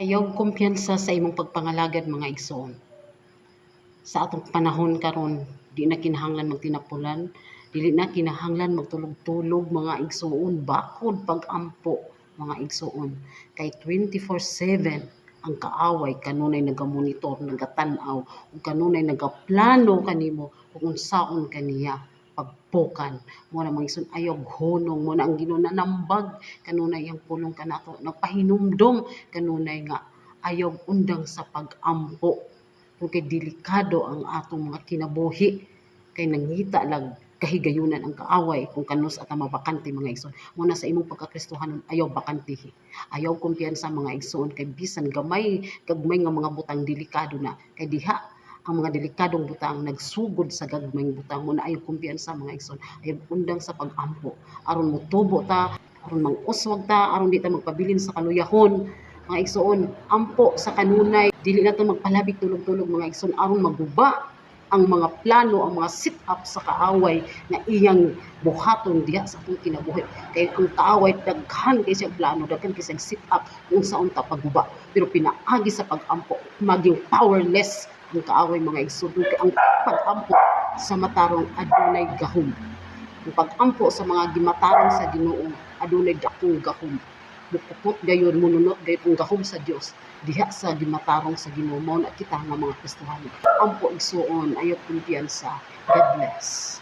Ayaw kumpiyansa sa imong pagpangalagad mga igsoon. Sa atong panahon karon, di na kinahanglan magtinapulan, dili na kinahanglan magtulog-tulog mga igsoon, bakod pag-ampo mga igsoon. Kay 24/7 ang kaaway kanunay nagamonitor, nagatanaw, ug kanunay nagaplano kanimo kung unsaon kaniya pagpukan. Mo na mga igsoon, ayaw honong mo na ang Ginoo nanambag kanunay ang pulong kanato, nagpahinumdom kanunay nga ayaw undang sa pag-ampo kung kay delikado ang atong mga kinabuhi kay nangita lang kahigayunan ang kaaway kung kanus at mabakante mga igsoon. Muna sa imong pagkakristohanon ayaw bakantehi. Ayaw kumpiyansa mga igsoon kay bisan gagmay nga mga butang delikado na kay diha ang mga delikadong butang nagsugod sa gagmayng butang. Muna ayaw kumpiyansa mga igsoon. Ayaw undang sa pag-ampo aron motubo ta, aron mang-uswag ta, aron di ta magpabilin sa kaluyahon mga igsoon. Ampo sa kanunay dili na to magpalabig tulog-tulog mga igsoon aron maguba ang mga plano, ang mga sit-up sa kaaway na iyang buhaton diha sa atong kinabuhi. Kay ang kaaway daghan kay siya plano, daghan kay siya sit-up kung saon ta pagguba. Pero pinaagi sa pag-ampo, maging powerless ang kaaway mga igsoon. Kay ang pag-ampo sa matarong adunay gahom. Ang pag-ampo sa mga gimatarong sa Ginoo adunay dakong gahom. Mupupot gayon, mununot gayon ang gahom sa Dios diha sa gimatarong sa Ginoo. Mao na kita nga mga Kristohano. Ampo igsuon, ayaw kumpiyansa. God bless.